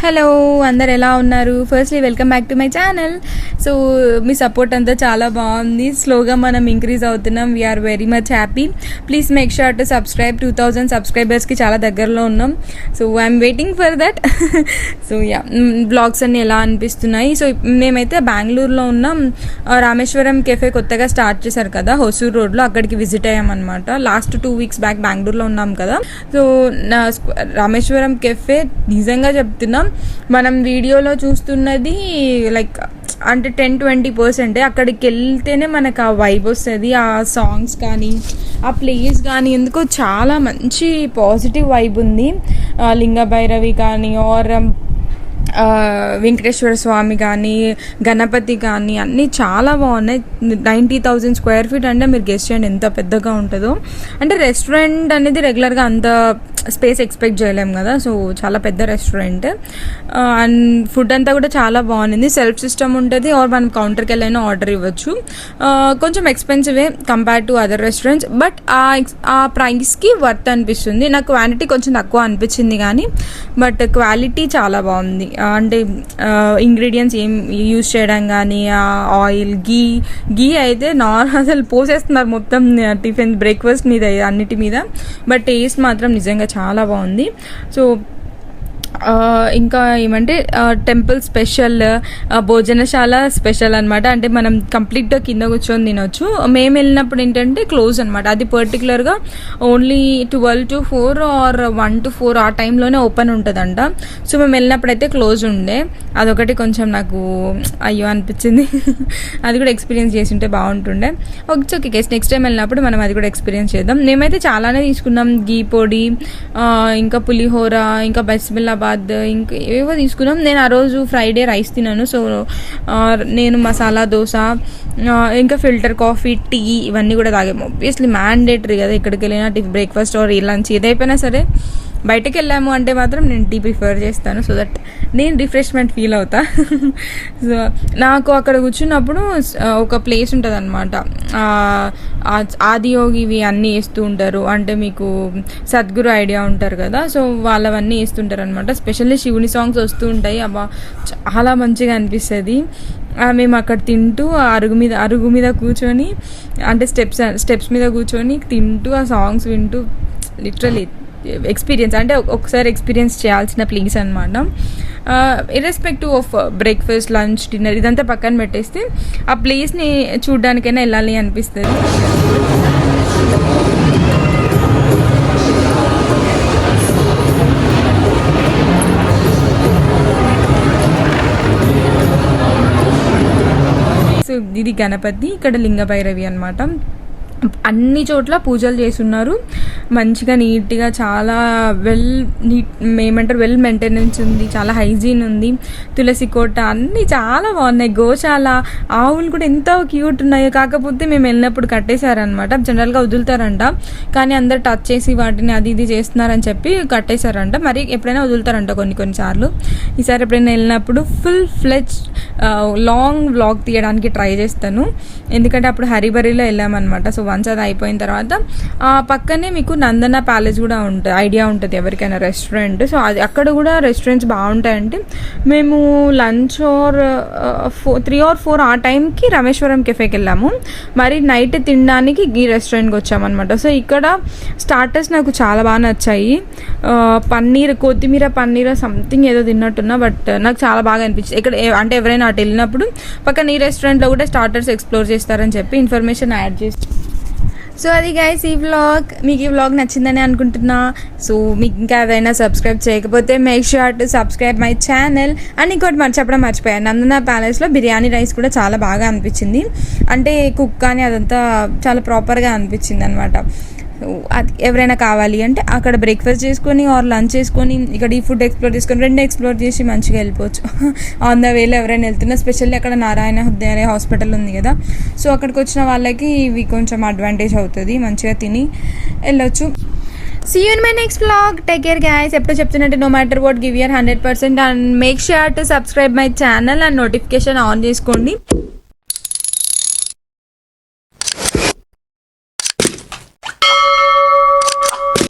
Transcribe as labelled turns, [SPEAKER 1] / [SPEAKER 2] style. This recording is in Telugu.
[SPEAKER 1] హలో అందరు ఎలా ఉన్నారు? Firstly welcome back to my channel. So మీ సపోర్ట్ అంతా చాలా బాగుంది. స్లోగా మనం ఇంక్రీజ్ అవుతున్నాం. We're very much happy. Please make sure to subscribe. 2000 సబ్స్క్రైబర్స్కి చాలా దగ్గరలో ఉన్నాం. So I'm waiting for that. So yeah, blogs అన్నీ ఎలా అనిపిస్తున్నాయి? సో మేమైతే బెంగళూరులో ఉన్నాం. రామేశ్వరం కెఫే కొత్తగా స్టార్ట్ చేశారు కదా హొసూర్ రోడ్లో, అక్కడికి విజిట్ అయ్యామన్నమాట. లాస్ట్ 2 weeks బ్యాక్ బెంగళూరులో ఉన్నాం కదా. సో రామేశ్వరం కెఫే నిజంగా చెప్తున్నాం, మనం వీడియోలో చూస్తున్నది లైక్ అంటే 10-20%. అక్కడికి వెళ్తేనే మనకు ఆ వైబ్ వస్తుంది. ఆ సాంగ్స్ కానీ ఆ ప్లేస్ కానీ ఎందుకో చాలా మంచి పాజిటివ్ వైబ్ ఉంది. లింగ భైరవి కానీ ఆర్ వెంకటేశ్వర స్వామి కానీ గణపతి కానీ అన్నీ చాలా బాగున్నాయి. 90,000 square feet అంటే మీరు గెస్ట్ చేయండి ఎంత పెద్దగా ఉంటుందో. అంటే రెస్టారెంట్ అనేది రెగ్యులర్గా అంత స్పేస్ ఎక్స్పెక్ట్ చేయలేము కదా. సో చాలా పెద్ద రెస్టారెంట్ అండ్ ఫుడ్ అంతా కూడా చాలా బాగుంది. సెల్ఫ్ సిస్టమ్ ఉంటుంది ఆర్ మనం కౌంటర్కి వెళ్ళైనా ఆర్డర్ ఇవ్వచ్చు. కొంచెం ఎక్స్పెన్సివే compare to other restaurants, but ఆ ప్రైస్కి వర్త్ అనిపిస్తుంది. నాకు క్వాంటిటీ కొంచెం తక్కువ అనిపించింది కానీ బట్ క్వాలిటీ చాలా బాగుంది. అంటే ఇంగ్రీడియంట్స్ ఏం యూజ్ చేయడం కానీ ఆయిల్ గీ అయితే అసలు పోసేస్తున్నారు మొత్తం టిఫిన్ బ్రేక్ఫాస్ట్ మీద అన్నిటి మీద. బట్ టేస్ట్ మాత్రం నిజంగా చాలా బాగుంది. సో ఇంకా ఏమంటే టెంపుల్ స్పెషల్, భోజనశాల స్పెషల్ అనమాట. అంటే మనం కంప్లీట్గా కింద కూర్చొని తినొచ్చు. మేము వెళ్ళినప్పుడు ఏంటంటే క్లోజ్ అనమాట. అది పర్టికులర్గా ఓన్లీ 12 to 4 ఆర్ 1 to 4 ఆ టైంలోనే ఓపెన్ ఉంటుందంట. సో మేము వెళ్ళినప్పుడు అయితే క్లోజ్ ఉండే. అదొకటి కొంచెం నాకు అయ్యో అనిపించింది. అది కూడా ఎక్స్పీరియన్స్ చేసి ఉంటే బాగుంటుండే. ఓకే కేస్ నెక్స్ట్ టైం వెళ్ళినప్పుడు మనం అది కూడా ఎక్స్పీరియన్స్ చేద్దాం. మేమైతే చాలానే తీసుకున్నాం. గీ పొడి, ఇంకా పులిహోర, ఇంకా బిస్మిల్లాబాద్, ఇంకా ఏవో తీసుకున్నాం. నేను ఆ రోజు ఫ్రైడే రైస్ తిన్నాను. సో నేను మసాలా దోశ, ఇంకా ఫిల్టర్ కాఫీ, టీ ఇవన్నీ కూడా తాగాము. ఆబ్వియస్లీ మ్యాండేటరీ కదా ఎక్కడికి వెళ్ళినా బ్రేక్ఫాస్ట్ ఆర్ లంచ్ ఏదైపోయినా సరే. బయటకు వెళ్ళాము అంటే మాత్రం నేను టీ ప్రిఫర్ చేస్తాను, సో దట్ నేను రిఫ్రెష్మెంట్ ఫీల్ అవుతా. సో నాకు అక్కడ కూర్చున్నప్పుడు ఒక ప్లేస్ ఉంటుంది అనమాట. ఆదియోగి ఇవి అన్నీ వేస్తూ ఉంటారు. అంటే మీకు సద్గురు ఐడియా ఉంటారు కదా, సో వాళ్ళవన్నీ వేస్తుంటారు అనమాట. స్పెషల్లీ శివుని సాంగ్స్ వస్తూ ఉంటాయి. అబ్బా చాలా మంచిగా అనిపిస్తుంది. మేము అక్కడ తింటూ అరుగు మీద కూర్చొని, అంటే స్టెప్స్ మీద కూర్చొని తింటూ ఆ సాంగ్స్ వింటూ లిటరలీ ఎక్స్పీరియన్స్, అంటే ఒకసారి ఎక్స్పీరియన్స్ చేయాల్సిన ప్లేస్ అనమాట. Irrespective of breakfast, lunch, dinner ఇదంతా పక్కన పెట్టేస్తే ఆ ప్లేస్ని చూడడానికైనా వెళ్ళాలి అనిపిస్తుంది. సో ఇది గణపతి, ఇక్కడ లింగ భైరవి అనమాట. అన్ని చోట్ల పూజలు చేస్తున్నారు. మంచిగా నీట్గా చాలా వెల్ మెయింటెనెన్స్ ఉంది. చాలా హైజీన్ ఉంది. తులసి కోట అన్నీ చాలా బాగున్నాయి. గోశాల, ఆవులు కూడా ఎంత క్యూట్ ఉన్నాయో. కాకపోతే మేము వెళ్ళినప్పుడు కట్టేశారనమాట. జనరల్గా వదులుతారంట, కానీ అందరు టచ్ చేసి వాటిని అది ఇది చేస్తున్నారని చెప్పి కట్టేశారంట. మరి ఎప్పుడైనా వదులుతారంట కొన్నిసార్లు. ఈసారి ఎప్పుడైనా వెళ్ళినప్పుడు ఫుల్ ఫ్లెడ్జ్ లాంగ్ వ్లాగ్ తీయడానికి ట్రై చేస్తాను. ఎందుకంటే అప్పుడు హరిబరిలో వెళ్ళామన్నమాట. సో వన్స్ అది అయిపోయిన తర్వాత పక్కనే మీకు నందన ప్యాలెస్ కూడా ఉంటుంది, ఐడియా ఉంటుంది ఎవరికైనా రెస్టారెంట్. సో అది అక్కడ కూడా రెస్టారెంట్స్ బాగుంటాయంటే మేము లంచ్ ఆర్ 3 or 4 ఆ టైంకి రామేశ్వరం కెఫేకి వెళ్ళాము. మరి నైట్ తినడానికి ఈ రెస్టారెంట్కి వచ్చామన్నమాట. సో ఇక్కడ స్టార్టర్స్ నాకు చాలా బాగా నచ్చాయి. కొత్తిమీర పన్నీర్ సంథింగ్ ఏదో తిన్నట్టున్నా, బట్ నాకు చాలా బాగా అనిపించింది. ఇక్కడ అంటే ఎవరైనా అటు వెళ్ళినప్పుడు పక్కన ఈ రెస్టారెంట్లో కూడా స్టార్టర్స్ ఎక్స్ప్లోర్ చేస్తారని చెప్పి ఇన్ఫర్మేషన్ యాడ్ చేసి. సో అది గైస్ ఈ వ్లాగ్. మీకు ఈ వ్లాగ్ నచ్చిందని అనుకుంటున్నా. సో మీకు ఇంకా ఏదైనా సబ్స్క్రైబ్ చేయకపోతే make sure to subscribe my channel. And ఇంకోటి చెప్పడం మర్చిపోయాను, నందన ప్యాలెస్లో బిర్యానీ రైస్ కూడా చాలా బాగా అనిపించింది. అంటే కుక్ కానీ అదంతా చాలా ప్రాపర్గా అనిపించింది అనమాట. అది ఎవరైనా కావాలి అంటే అక్కడ బ్రేక్ఫాస్ట్ చేసుకొని ఆర్ లంచ్ చేసుకొని ఇక్కడ ఈ ఫుడ్ ఎక్స్ప్లోర్ చేసుకొని 2 ఎక్స్ప్లోర్ చేసి మంచిగా వెళ్ళిపోవచ్చు. ఆన్ ద వేలో ఎవరైనా వెళ్తున్నా, స్పెషల్లీ అక్కడ నారాయణ హృదయ హాస్పిటల్ ఉంది కదా, సో అక్కడికి వచ్చిన వాళ్ళకి ఇవి కొంచెం అడ్వాంటేజ్ అవుతుంది. మంచిగా తిని వెళ్ళొచ్చు. See you in my next vlog. Take care guys. ఎప్పుడు చెప్తున్నట్టు no matter what give your 100% and make sure to subscribe my channel and notification on చేసుకోండి.